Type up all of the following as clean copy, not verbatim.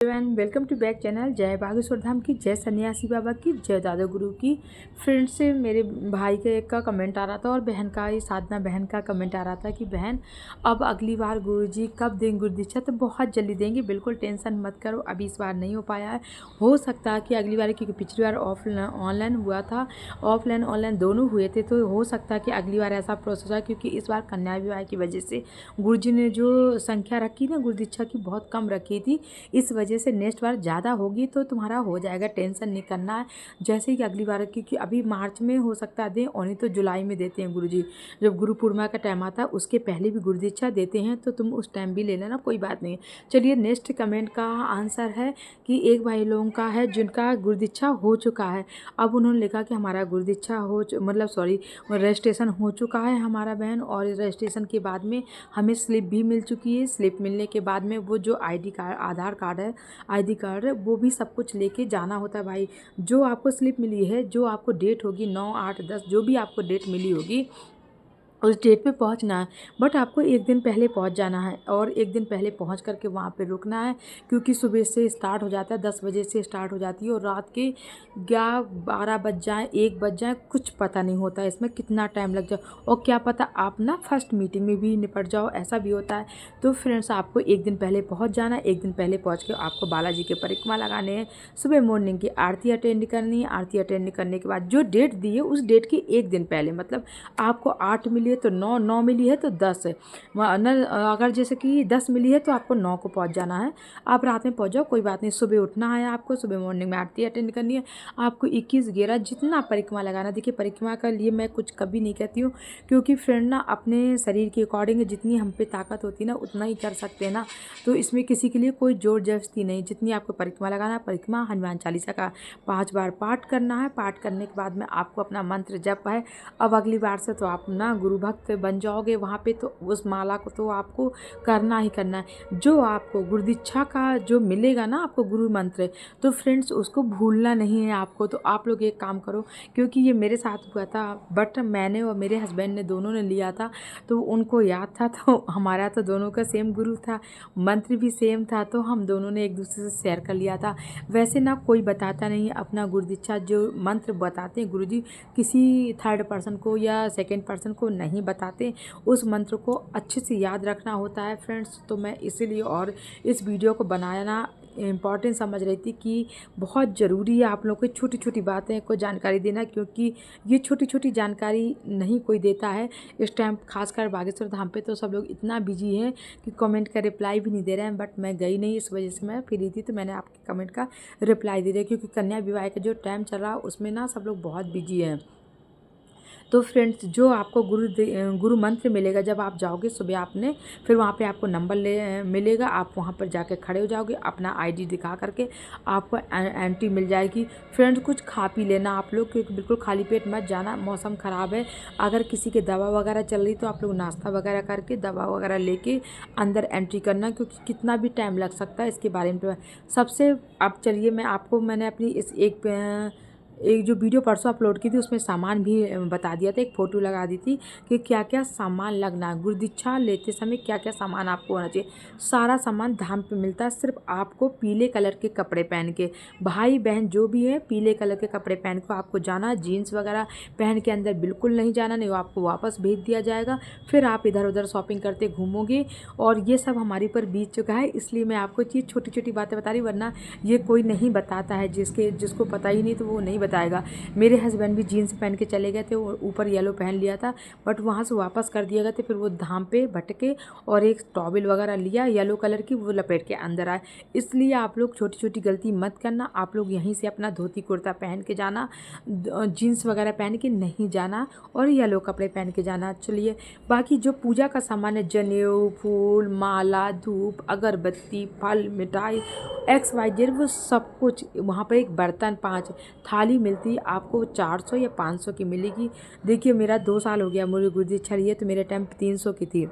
Everyone, welcome to back channel. जय बागेश्वर धाम की, जय सन्यासी बाबा की, जय दादा गुरु की। फ्रेंड्स से मेरे भाई के एक का कमेंट आ रहा था और बहन का, ये साधना बहन का कमेंट आ रहा था कि बहन अब अगली बार गुरुजी कब देंगे गुरु दीक्षा। तो बहुत जल्दी देंगे, बिल्कुल टेंशन मत करो। अभी इस बार नहीं हो पाया है, हो सकता है कि अगली बार, क्योंकि पिछली बार ऑफलाइन ऑनलाइन हुआ था, ऑफलाइन ऑनलाइन दोनों हुए थे, तो हो सकता है कि अगली बार ऐसा प्रोसेस है। क्योंकि इस बार कन्या विवाह की वजह से गुरुजी ने जो संख्या रखी ना गुरु दीक्षा की, बहुत कम रखी थी। इस वजह से नेक्स्ट बार ज़्यादा होगी तो तुम्हारा हो जाएगा, टेंशन नहीं करना है। जैसे कि अगली बार, क्योंकि अभी मार्च में हो सकता है दें, और नहीं तो जुलाई में देते हैं गुरुजी। जब गुरु पूर्णिमा का टाइम आता है उसके पहले भी गुरु दीक्षा देते हैं, तो तुम उस टाइम भी ले लेना, कोई बात नहीं। चलिए, नेक्स्ट कमेंट का आंसर है कि एक भाई लोगों का है जिनका गुरु दीक्षा हो चुका है। अब उन्होंने लिखा कि हमारा गुरु दीक्षा रजिस्ट्रेशन हो चुका है हमारा बहन, और रजिस्ट्रेशन के बाद में हमें स्लिप भी मिल चुकी है। स्लिप मिलने के बाद में वो जो ID कार्ड, आधार कार्ड है, ID कार्ड, वो भी सब कुछ लेके जाना होता है भाई। जो आपको स्लिप मिली है, जो आपको डेट होगी 9, 8, 10, जो भी आपको डेट मिली होगी, उस डेट पे पहुंचना है। बट आपको एक दिन पहले पहुंच जाना है, और एक दिन पहले पहुंच करके वहाँ पे रुकना है। क्योंकि सुबह से स्टार्ट हो जाता है, 10 बजे से स्टार्ट हो जाती है, और रात के 11, 12 बज जाए, 1 बज जाए, कुछ पता नहीं होता है इसमें कितना टाइम लग जाए। और क्या पता आप ना फर्स्ट मीटिंग में भी निपट जाओ, ऐसा भी होता है। तो फ्रेंड्स, आपको एक दिन पहले पहुँच जाना है। एक दिन पहले पहुँच के आपको बालाजी के परिक्रमा लगाने हैं। सुबह मॉर्निंग की आरती अटेंड करनी है। आरती अटेंड करने के बाद जो डेट दी है उस डेट के एक दिन पहले, मतलब आपको 8 मिली है तो 9, 9 मिली है तो 10 है। अगर जैसे कि 10 मिली है तो आपको 9 को पहुंच जाना है। आप रात में पहुंच जाओ, कोई बात नहीं। सुबह उठना है आपको, सुबह मॉर्निंग में आरती अटेंड करनी है। आपको 21 11 जितना परिक्रमा लगाना। देखिए, परिक्रमा के लिए मैं कुछ कभी नहीं कहती हूँ, क्योंकि फ्रेंड ना अपने शरीर के अकॉर्डिंग जितनी हम पे ताकत होती है ना, उतना ही कर सकते हैं ना। तो इसमें किसी के लिए कोई जोर जबरदस्ती नहीं। जितनी आपको परिक्रमा लगाना है, परिक्रमा हनुमान चालीसा का 5 बार पाठ करना है। पाठ करने के बाद में आपको अपना मंत्र जप है। अब अगली बार से तो आप ना गुरु भक्त बन जाओगे वहाँ पे, तो उस माला को तो आपको करना ही करना है। जो आपको गुरु दीक्षा का जो मिलेगा ना आपको गुरु मंत्र, तो फ्रेंड्स उसको भूलना नहीं है आपको। तो आप लोग एक काम करो, क्योंकि ये मेरे साथ हुआ था, बट मैंने और मेरे हस्बैंड ने दोनों ने लिया था, तो उनको याद था। तो हमारा तो दोनों का सेम गुरु था, मंत्र भी सेम था, तो हम दोनों ने एक दूसरे से शेयर कर लिया था। वैसे ना कोई बताता नहीं अपना गुरु दीक्षा, जो मंत्र बताते हैं गुरुजी, किसी थर्ड पर्सन को या सेकंड पर्सन को नहीं बताते। उस मंत्र को अच्छे से याद रखना होता है फ्रेंड्स। तो मैं इसीलिए और इस वीडियो को बनाना इम्पॉर्टेंट समझ रही थी कि बहुत ज़रूरी है आप लोगों को छोटी छोटी बातें को जानकारी देना, क्योंकि ये छोटी छोटी जानकारी नहीं कोई देता है इस टाइम। खासकर बागेश्वर धाम पे तो सब लोग इतना बिजी हैं कि कमेंट का रिप्लाई भी नहीं दे रहे हैं। बट मैं गई नहीं, इस वजह से मैं फ्री थी, तो मैंने आपके कमेंट का रिप्लाई दे दिया। क्योंकि कन्या विवाह का जो टाइम चल रहा है उसमें ना सब लोग बहुत बिजी हैं। तो फ्रेंड्स, जो आपको गुरु मंत्र मिलेगा जब आप जाओगे सुबह, आपने फिर वहाँ पे आपको नंबर मिलेगा। आप वहाँ पर जाके खड़े हो जाओगे, अपना ID दिखा करके आपको एंट्री मिल जाएगी। फ्रेंड्स, कुछ खा पी लेना आप लोग, क्योंकि बिल्कुल खाली पेट मत जाना, मौसम ख़राब है। अगर किसी के दवा वगैरह चल रही तो आप लोग नाश्ता वगैरह करके दवा वगैरह लेके अंदर एंट्री करना, क्योंकि कितना भी टाइम लग सकता है इसके बारे में सबसे। अब चलिए, मैंने अपनी इस एक जो वीडियो परसों अपलोड की थी उसमें सामान भी बता दिया था, एक फ़ोटो लगा दी थी कि क्या क्या सामान लगना है गुरु दीक्षा लेते समय, क्या क्या सामान आपको होना चाहिए। सारा सामान धाम पे मिलता है। सिर्फ आपको पीले कलर के कपड़े पहन के, भाई बहन जो भी है, पीले कलर के कपड़े पहन के आपको जाना। जीन्स वगैरह पहन के अंदर बिल्कुल नहीं जाना, नहीं वो आपको वापस भेज दिया जाएगा। फिर आप इधर उधर शॉपिंग करते घूमोगे। और ये सब हमारे पर बीत चुका है, इसलिए मैं आपको ये छोटी छोटी बातें बता रही, वरना ये कोई नहीं बताता है। जिसको पता ही नहीं तो वो नहीं बताएगा। मेरे हस्बैंड भी जीन्स पहन के चले गए थे और ऊपर येलो पहन लिया था, बट वहाँ से वापस कर दिया गया था। फिर वो धाम पे भटके और एक टॉवल वगैरह लिया येलो कलर की, वो लपेट के अंदर आए। इसलिए आप लोग छोटी छोटी गलती मत करना। आप लोग यहीं से अपना धोती कुर्ता पहन के जाना, जीन्स वगैरह पहन के नहीं जाना, और येलो कपड़े पहन के जाना। चलिए, बाकी जो पूजा का सामान है, जनेऊ, फूल, माला, धूप, अगरबत्ती, फल, मिठाई, XYZ, वो सब कुछ वहाँ पर। एक बर्तन 5 थाली मिलती है आपको, 400 या 500 की मिलेगी। देखिए, मेरा 2 साल हो गया मुझे गुरु दीक्षा लिए, तो मेरे टाइम 300 की थी।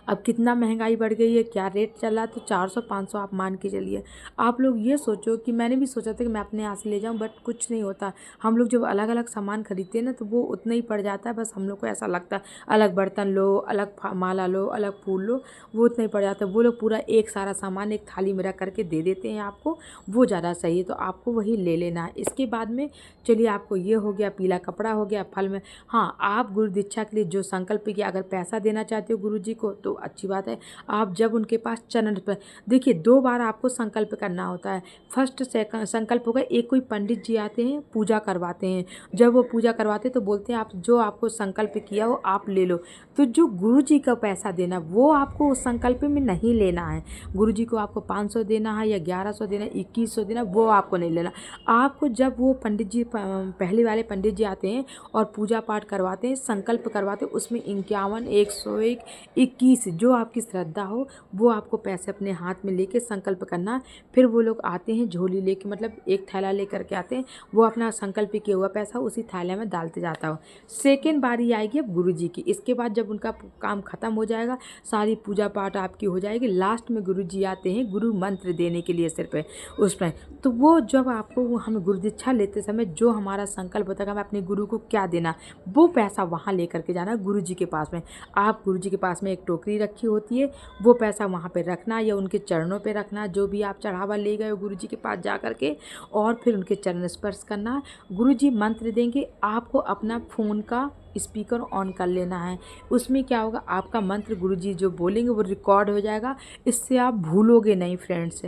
अब कितना महंगाई बढ़ गई है, क्या रेट चल रहा है, तो 400-500 आप मान के चलिए। आप लोग ये सोचो कि मैंने भी सोचा था कि मैं अपने यहाँ से ले जाऊँ, बट कुछ नहीं होता। हम लोग जब अलग अलग सामान खरीदते हैं ना तो वो उतना ही पड़ जाता है। बस हम लोग को ऐसा लगता है अलग बर्तन लो, अलग माला लो, अलग फूल लो, वो उतना ही पड़ जाता है। वो लोग पूरा एक सारा सामान एक थाली में रख करके दे देते हैं आपको, वो ज़्यादा सही है, तो आपको वही ले लेना है। इसके बाद में चलिए आपको ये हो गया, पीला कपड़ा हो गया, फल में। हाँ, आप गुरु दीक्षा के लिए जो संकल्प किया, अगर पैसा देना चाहते हो गुरु जी को तो अच्छी बात है। आप जब उनके पास चरण पर देखिए, 2 बार आपको संकल्प करना होता है। फर्स्ट संकल्प होगा, एक कोई पंडित जी आते हैं, पूजा करवाते हैं। जब वो पूजा करवाते हैं तो बोलते हैं आप जो आपको संकल्प किया हो आप ले लो। तो जो गुरु जी का पैसा देना वो आपको उस संकल्प में नहीं लेना है। गुरु जी को आपको 500 देना है या 1100 देना है, 2100 देना, वो आपको नहीं लेना। आपको जब वो पंडित जी पहले वाले पंडित जी आते हैं और पूजा पाठ करवाते हैं, संकल्प करवाते हैं, उसमें 51, 101, 21 जो आपकी श्रद्धा हो वो आपको पैसे अपने हाथ में लेके संकल्प करना। फिर वो लोग आते हैं झोली लेके, मतलब एक थैला लेकर के आते हैं, वो अपना संकल्प किया हुआ पैसा उसी थैले में डालते जाता हो। सेकेंड बारी आएगी अब गुरु जी की। इसके बाद जब उनका काम खत्म हो जाएगा, सारी पूजा पाठ आपकी हो जाएगी, लास्ट में गुरु जी आते हैं गुरु मंत्र देने के लिए सिर पे उस पर। तो वो जब आपको हमें गुरु दीक्षा लेते समय जो हमारा संकल्प होता है हमें अपने गुरु को क्या देना, वो पैसा वहाँ लेकर के जाना गुरु जी के पास में। आप गुरु जी के पास में एक टोकरी रखी होती है, वो पैसा वहाँ पे रखना या उनके चरणों पे रखना, जो भी आप चढ़ावा ले गए हो गुरु जी के पास जा कर के, और फिर उनके चरण स्पर्श करना। गुरु जी मंत्र देंगे, आपको अपना फ़ोन का स्पीकर ऑन कर लेना है। उसमें क्या होगा, आपका मंत्र गुरु जी जो बोलेंगे वो रिकॉर्ड हो जाएगा, इससे आप भूलोगे नहीं फ्रेंड्स।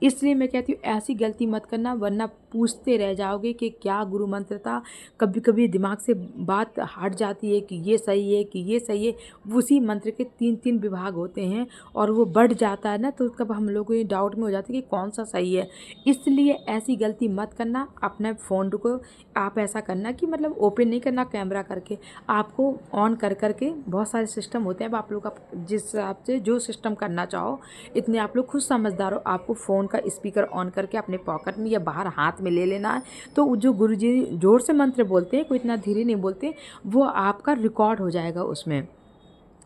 इसलिए मैं कहती हूँ ऐसी गलती मत करना, वरना पूछते रह जाओगे कि क्या गुरु मंत्र था। कभी कभी दिमाग से बात हट जाती है कि ये सही है कि ये सही है। उसी मंत्र के 3-3 विभाग होते हैं और वो बढ़ जाता है ना, तो कब हम लोग को ये डाउट में हो जाती है कि कौन सा सही है। इसलिए ऐसी गलती मत करना। अपने फ़ोन को आप ऐसा करना कि मतलब ओपन नहीं करना कैमरा करके, आपको ऑन कर करके, बहुत सारे सिस्टम होते हैं। अब आप लोग का जिस हिसाब से जो सिस्टम करना चाहो, इतने आप लोग खुद समझदार हो, आपको फ़ोन का स्पीकर ऑन करके अपने पॉकेट में या बाहर हाथ में ले लेना है। तो जो गुरुजी जोर से मंत्र बोलते हैं, कोई इतना धीरे नहीं बोलते, वो आपका रिकॉर्ड हो जाएगा। उसमें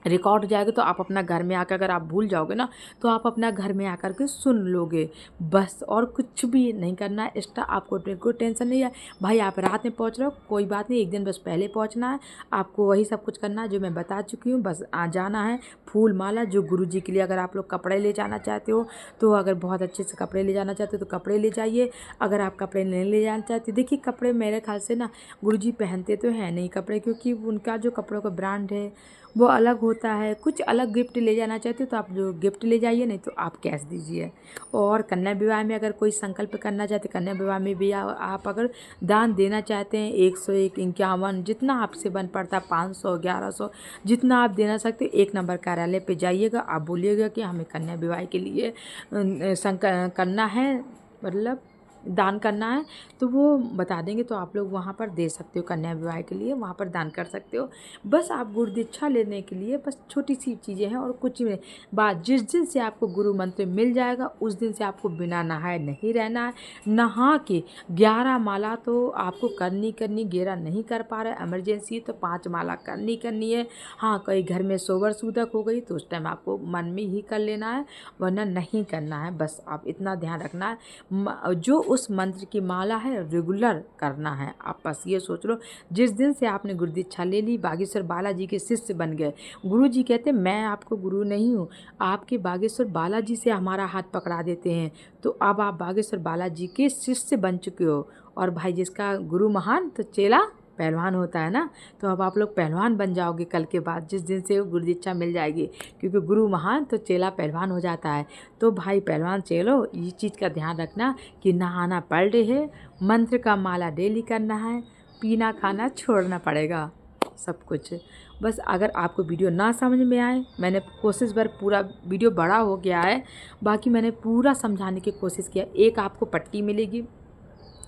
रिकॉर्ड हो जाएगा तो आप अपना घर में आकर, अगर आप भूल जाओगे ना तो आप अपना घर में आकर के सुन लोगे बस, और कुछ भी नहीं करना है एक्स्ट्रा। आपको कोई टेंशन नहीं है। भाई आप रात में पहुंच रहे हो, कोई बात नहीं, एक दिन बस पहले पहुंचना है। आपको वही सब कुछ करना है जो मैं बता चुकी हूँ। बस आ जाना है। फूल माला जो गुरु जी के लिए, अगर आप लोग कपड़े ले जाना चाहते हो तो, अगर बहुत अच्छे से कपड़े ले जाना चाहते हो तो कपड़े ले जाइए। अगर आप कपड़े नहीं ले जाना चाहते, देखिए कपड़े मेरे ख्याल से ना गुरु जी पहनते तो हैं नहीं कपड़े, क्योंकि उनका जो कपड़ों का ब्रांड है वो अलग होता है। कुछ अलग गिफ्ट ले जाना चाहते हो तो आप जो गिफ्ट ले जाइए, नहीं तो आप कैश दीजिए। और कन्या विवाह में अगर कोई संकल्प करना चाहते, कन्या विवाह में भी आप अगर दान देना चाहते हैं, 101, 51 जितना आपसे बन पड़ता है, 500, 1100 जितना आप देना सकते, 1 नंबर कार्यालय पे जाइएगा, आप बोलिएगा कि हमें कन्या विवाह के लिए करना है, मतलब दान करना है, तो वो बता देंगे, तो आप लोग वहाँ पर दे सकते हो। कन्या विवाह के लिए वहाँ पर दान कर सकते हो। बस आप गुरु दीक्षा लेने के लिए बस छोटी सी चीज़ें हैं और कुछ नहीं। बात जिस दिन से आपको गुरु मंत्र मिल जाएगा उस दिन से आपको बिना नहाए नहीं रहना है। नहा के 11 माला तो आपको करनी, 11 नहीं कर पा रहे, इमरजेंसी है तो 5 माला करनी है। हाँ, कहीं घर में सोबर सूदक हो गई तो उस टाइम आपको मन में ही कर लेना है, वरना नहीं करना है। बस आप इतना ध्यान रखना है, जो उस मंत्र की माला है रेगुलर करना है। आप बस ये सोच लो, जिस दिन से आपने गुरु दीक्षा ले ली, बागेश्वर बालाजी के शिष्य बन गए। गुरु जी कहते हैं मैं आपको गुरु नहीं हूँ, आपके बागेश्वर बालाजी से हमारा हाथ पकड़ा देते हैं, तो अब आप बागेश्वर बालाजी के शिष्य बन चुके हो। और भाई जिसका गुरु महान तो चेला पहलवान होता है ना, तो अब आप लोग पहलवान बन जाओगे कल के बाद, जिस दिन से गुरु दीक्षा मिल जाएगी, क्योंकि गुरु महान तो चेला पहलवान हो जाता है। तो भाई पहलवान चेलो, ये चीज़ का ध्यान रखना कि नहाना पर डे है, मंत्र का माला डेली करना है, पीना खाना छोड़ना पड़ेगा, सब कुछ। बस अगर आपको वीडियो ना समझ में आए, मैंने कोशिश भर, पूरा वीडियो बड़ा हो गया है, बाकी मैंने पूरा समझाने की कोशिश किया। एक आपको पट्टी मिलेगी,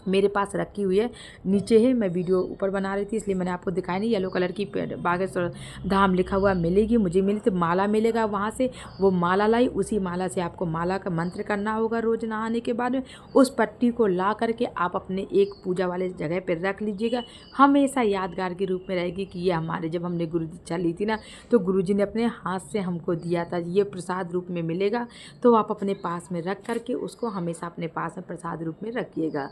मेरे पास रखी हुई है, नीचे है, मैं वीडियो ऊपर बना रही थी इसलिए मैंने आपको दिखाई नहीं। येलो कलर की बागेश्वर धाम लिखा हुआ मिलेगी, मुझे मिली तो माला मिलेगा वहाँ से, वो माला लाई, उसी माला से आपको माला का मंत्र करना होगा रोज़ नहाने के बाद में। उस पट्टी को ला करके आप अपने एक पूजा वाले जगह पर रख लीजिएगा, हमेशा यादगार के रूप में रहेगी कि ये हमारे जब हमने गुरु दीक्षा ली थी ना, तो गुरुजी ने अपने हाथ से हमको दिया था, ये प्रसाद रूप में मिलेगा। तो आप अपने पास में रख करके उसको हमेशा अपने पास में प्रसाद रूप में रखिएगा,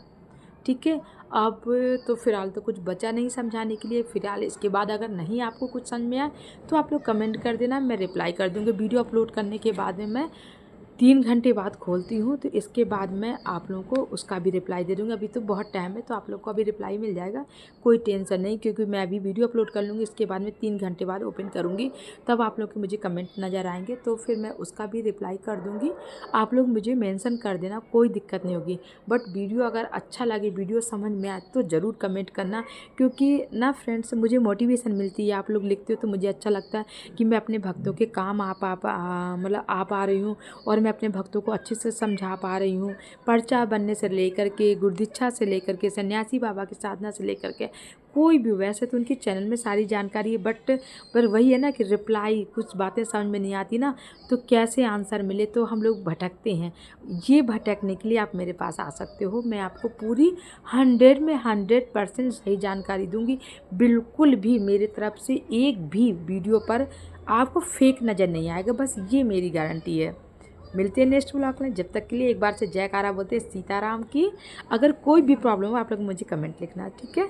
ठीक है। अब तो फ़िलहाल तो कुछ बचा नहीं समझाने के लिए। फ़िलहाल इसके बाद अगर नहीं आपको कुछ समझ में आए तो आप लोग कमेंट कर देना, मैं रिप्लाई कर दूँगी। वीडियो अपलोड करने के बाद में मैं 3 घंटे बाद खोलती हूँ, तो इसके बाद मैं आप लोगों को उसका भी रिप्लाई दे दूँगी। अभी तो बहुत टाइम है, तो आप लोग को अभी रिप्लाई मिल जाएगा, कोई टेंशन नहीं, क्योंकि मैं अभी वीडियो अपलोड कर लूँगी, इसके बाद में 3 घंटे बाद ओपन करूँगी, तब आप लोग के मुझे कमेंट नज़र आएंगे, तो फिर मैं उसका भी रिप्लाई कर दूँगी। आप लोग मुझे मेंशन कर देना, कोई दिक्कत नहीं होगी। बट वीडियो अगर अच्छा लगे, वीडियो समझ में आए तो ज़रूर कमेंट करना, क्योंकि ना फ्रेंड्स मुझे मोटिवेशन मिलती है, आप लोग लिखते हो तो मुझे अच्छा लगता है कि मैं अपने भक्तों के काम मतलब आ पा रही हूँ, और मैं अपने भक्तों को अच्छे से समझा पा रही हूँ। पर्चा बनने से लेकर के, गुरुदीक्षा से लेकर के, सन्यासी बाबा की साधना से लेकर के, कोई भी, वैसे तो उनके चैनल में सारी जानकारी है, बट पर वही है ना कि रिप्लाई, कुछ बातें समझ में नहीं आती ना, तो कैसे आंसर मिले, तो हम लोग भटकते हैं। ये भटकने के लिए आप मेरे पास आ सकते हो, मैं आपको पूरी 100 में 100% सही जानकारी दूंगी। बिल्कुल भी मेरी तरफ से एक भी वीडियो पर आपको फेक नज़र नहीं आएगा, बस ये मेरी गारंटी है। मिलते हैं नेक्स्ट ब्लॉग में, जब तक के लिए एक बार से जयकारा बोलते हैं सीताराम की। अगर कोई भी प्रॉब्लम हो आप लोग मुझे कमेंट लिखना, ठीक है।